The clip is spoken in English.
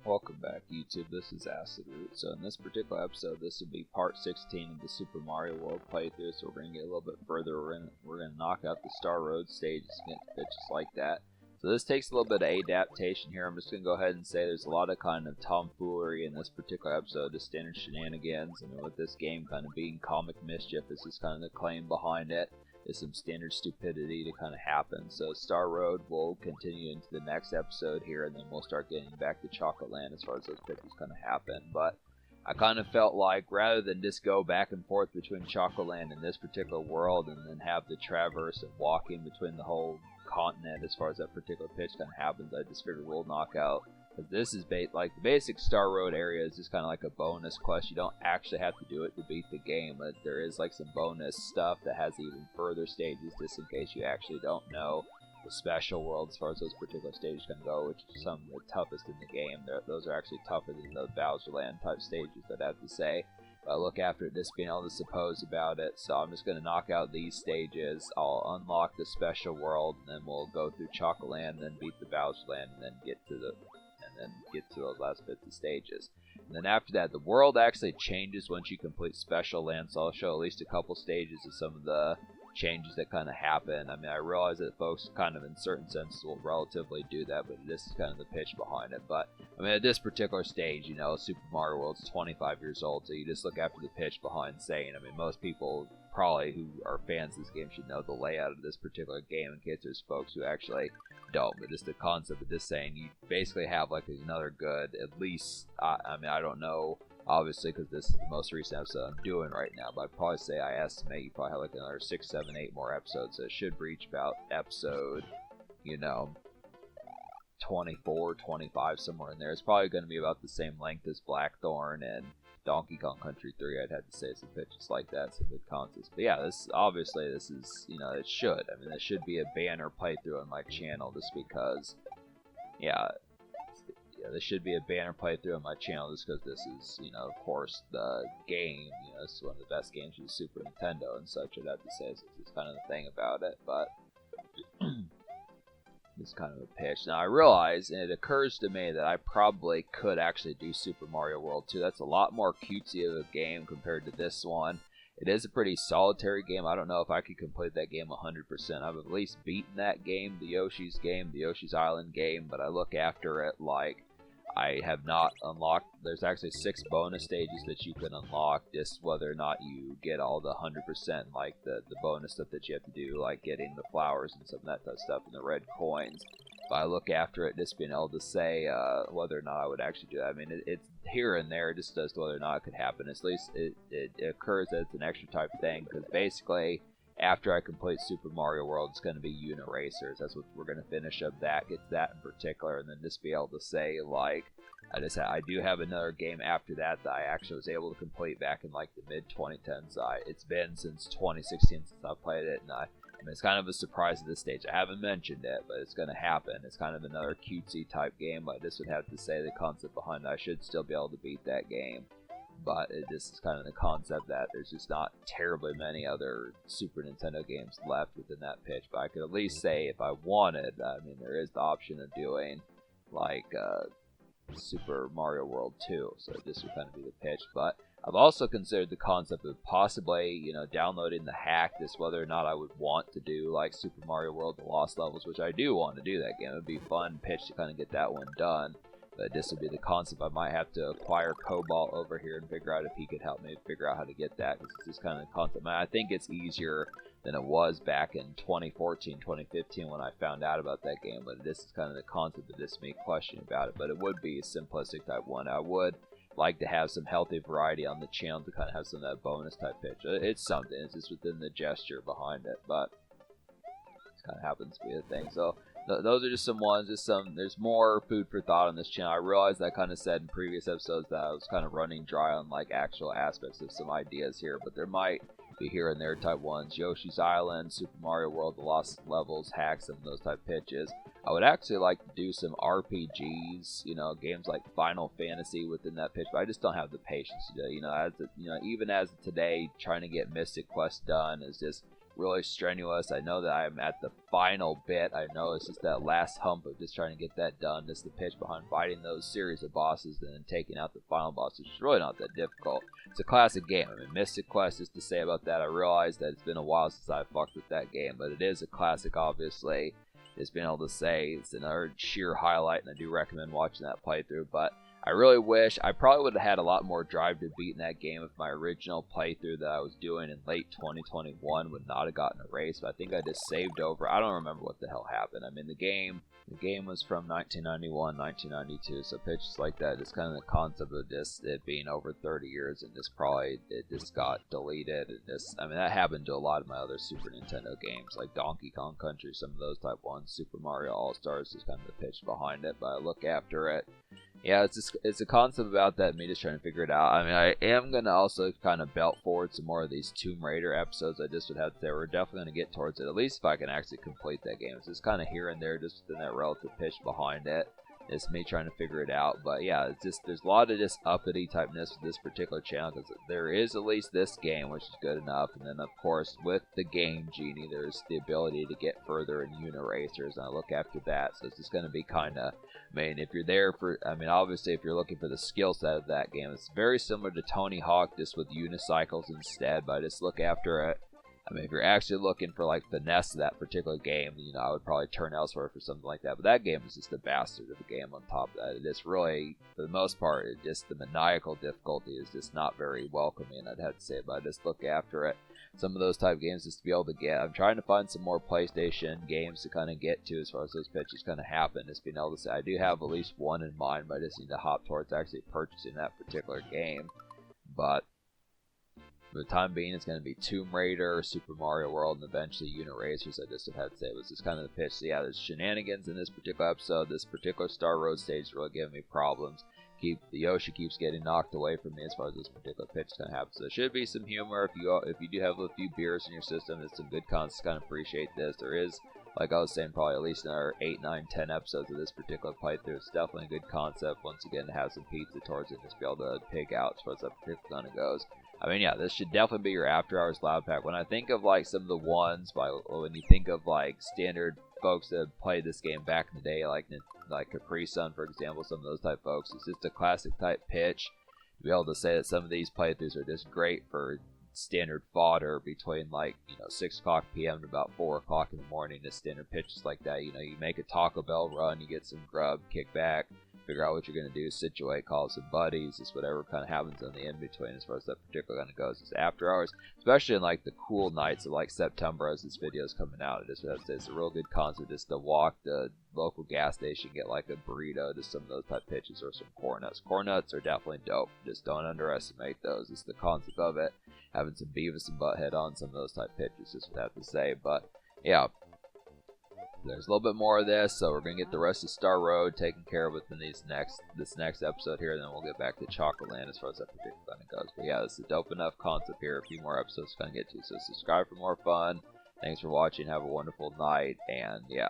Welcome back, YouTube. This is Acid Root. So in this particular episode, this will be part 16 of the Super Mario World playthrough. So we're going to get a little bit further. We're going to knock out the Star Road stages and get pitches like that. So this takes a little bit of adaptation here. I'm just going to go ahead and say there's a lot of kind of tomfoolery in this particular episode, the standard shenanigans. And with this game kind of being comic mischief, this is kind of the claim behind it. Is some standard stupidity to kind of happen. So Star Road will continue into the next episode here, and then we'll start getting back to Chocolate Land as far as those pitches kind of happen. But I kind of felt like rather than just go back and forth between Chocolate Land and this particular world, and then have the traverse and walking between the whole continent as far as that particular pitch kind of happens, I just figured we'll knock out. Because this is like the basic Star Road area is just kind of like a bonus quest. You don't actually have to do it to beat the game, but there is like some bonus stuff that has even further stages, just in case you actually don't know the special world as far as those particular stages can go, which are some of the toughest in the game. Those are actually tougher than the Bowser Land type stages, I'd have to say. But I look after just being able to suppose about it, so I'm just going to knock out these stages. I'll unlock the special world, and then we'll go through Chocolate Land, and then beat the Bowser Land, and then get to those last bits of stages. And then after that, the world actually changes once you complete Special Land, so I'll show at least a couple stages of some of the changes that kind of happen. I mean, I realize that folks kind of in certain senses will relatively do that, but this is kind of the pitch behind it. But, I mean, at this particular stage, you know, Super Mario World's 25 years old, so you just look after the pitch behind saying, I mean, most people probably who are fans of this game should know the layout of this particular game, in case there's folks who actually don't. But just the concept of this saying, you basically have like another good, at least, I mean, I don't know, obviously, because this is the most recent episode I'm doing right now, but I'd probably say I estimate you probably have like another 6, 7, 8 more episodes, so it should reach about episode, you know, 24, 25, somewhere in there. It's probably going to be about the same length as Blackthorn and Donkey Kong Country 3, I'd have to say, some pitches like that, some good concepts. But yeah, this is, you know, it should. I mean, this should be a banner playthrough on my channel, just because, yeah, this should be a banner playthrough on my channel, just because this is, you know, of course, the game, you know, this is one of the best games for the Super Nintendo and such, I'd have to say, so it's kind of the thing about it, but it's kind of a pitch. Now, I realize, and it occurs to me, that I probably could actually do Super Mario World 2. That's a lot more cutesy of a game compared to this one. It is a pretty solitary game. I don't know if I could complete that game 100%. I've at least beaten that game, the Yoshi's Island game, but I look after it like I have not unlocked. There's actually 6 bonus stages that you can unlock, just whether or not you get all the 100%, like the bonus stuff that you have to do, like getting the flowers and some of that type of stuff and the red coins. But I look after it, just being able to say whether or not I would actually do that. I mean, it's here and there, just as to whether or not it could happen. At least it occurs as an extra type thing, because basically, after I complete Super Mario World, it's going to be Uniracers. That's what we're going to finish up that, get that in particular, and then just be able to say, like, I do have another game after that I actually was able to complete back in, like, the mid-2010s. It's been since 2016 since I played it, and I mean, it's kind of a surprise at this stage. I haven't mentioned it, but it's going to happen. It's kind of another cutesy type game, but I just would have to say the concept behind it. I should still be able to beat that game. But this is kind of the concept that there's just not terribly many other Super Nintendo games left within that pitch. But I could at least say, if I wanted, I mean, there is the option of doing, like, Super Mario World 2. So this would kind of be the pitch. But I've also considered the concept of possibly, you know, downloading the hack, just whether or not I would want to do, like, Super Mario World The Lost Levels, which I do want to do that game. It would be a fun pitch to kind of get that one done. But this would be the concept. I might have to acquire Cobalt over here and figure out if he could help me figure out how to get that, because this is kind of the concept. I think it's easier than it was back in 2014, 2015 when I found out about that game, but this is kind of the concept of this me question about it. But it would be a simplistic type one. I would like to have some healthy variety on the channel to kind of have some of that bonus type pitch. It's something. It's just within the gesture behind it, but it kind of happens to be a thing. So those are just some ones, there's more food for thought on this channel. I realized I kind of said in previous episodes that I was kind of running dry on, like, actual aspects of some ideas here, but there might be here and there type ones. Yoshi's Island, Super Mario World, The Lost Levels, hacks, and those type pitches. I would actually like to do some RPGs, you know, games like Final Fantasy within that pitch, but I just don't have the patience to do it. You know, even as of today, trying to get Mystic Quest done is just really strenuous. I know that I'm at the final bit. I know it's just that last hump of just trying to get that done. Just the pitch behind fighting those series of bosses and then taking out the final boss, which is really not that difficult. It's a classic game. I mean, Mystic Quest, just to say about that, I realize that it's been a while since I fucked with that game, but it is a classic, obviously. Just being able to say it's another sheer highlight, and I do recommend watching that playthrough, but I really wish I probably would have had a lot more drive to beat in that game if my original playthrough that I was doing in late 2021 would not have gotten erased. But I think I just saved over. I don't remember what the hell happened. I mean, the game was from 1991, 1992, so pitches like that, just kind of the concept of just it being over 30 years and just probably it just got deleted. And just, I mean, that happened to a lot of my other Super Nintendo games, like Donkey Kong Country, some of those type ones, Super Mario All-Stars, just kind of the pitch behind it, but I look after it. Yeah, it's a concept about that, me just trying to figure it out. I mean, I am going to also kind of belt forward some more of these Tomb Raider episodes. I just would have to say we're definitely going to get towards it, at least if I can actually complete that game. It's just kind of here and there, just within that relative pitch behind it. It's me trying to figure it out. But yeah, it's just there's a lot of just uppity typeness with this particular channel, because there is at least this game, which is good enough. And then, of course, with the Game Genie, there's the ability to get further in Uniracers, and I look after that. So it's just going to be kind of, I mean, if you're there for, I mean, obviously, if you're looking for the skill set of that game, it's very similar to Tony Hawk, just with unicycles instead, but I just look after it. I mean, if you're actually looking for, like, finesse of that particular game, you know, I would probably turn elsewhere for something like that. But that game is just a bastard of a game on top of that. It is really, for the most part, it just, the maniacal difficulty is just not very welcoming, I'd have to say, but I just look after it. Some of those type of games just to be able to get. I'm trying to find some more PlayStation games to kind of get to as far as those pitches kind of happen. Just being able to say, I do have at least one in mind, but I just need to hop towards actually purchasing that particular game. But for the time being, it's going to be Tomb Raider, Super Mario World, and eventually Uniracers. I just had to say it was just kind of the pitch. So yeah, there's shenanigans in this particular episode. This particular Star Road stage is really giving me problems. The Yoshi keeps getting knocked away from me as far as this particular pitch is going to happen. So there should be some humor if you do have a few beers in your system. There's some good concepts to kind of appreciate this. There is, like I was saying, probably at least another 8, 9, 10 episodes of this particular playthrough. It's definitely a good concept. Once again, to have some pizza towards it, just be able to pig out as far as that particular kind of goes. I mean, yeah, this should definitely be your After Hours Loud Pack. When I think of, like, some of the ones, when you think of, like, standard folks that played this game back in the day, like Capri Sun, for example, some of those type folks, it's just a classic type pitch. To be able to say that some of these playthroughs are just great for standard fodder between, like, 6 o'clock p.m. to about 4 o'clock in the morning, just standard pitches like that. You make a Taco Bell run, you get some grub, kick back, figure out what you're going to do, situate, call some buddies, just whatever kind of happens in the in-between as far as that particular kind of goes. It's After Hours, especially in, like, the cool nights of, like, September as this video is coming out. It's a real good concept just to walk the local gas station, get, like, a burrito, just some of those type pitches, or some corn nuts. Corn nuts are definitely dope. Just don't underestimate those. It's the concept of it. Having some Beavis and Butthead on some of those type pitches, just what I have to say. But, yeah. There's a little bit more of this, so we're going to get the rest of Star Road taken care of within this next episode here, and then we'll get back to Chocolate Land as far as that particular kind of goes. But yeah, this is a dope enough concept here. A few more episodes to kind of get to, so subscribe for more fun. Thanks for watching. Have a wonderful night, and yeah.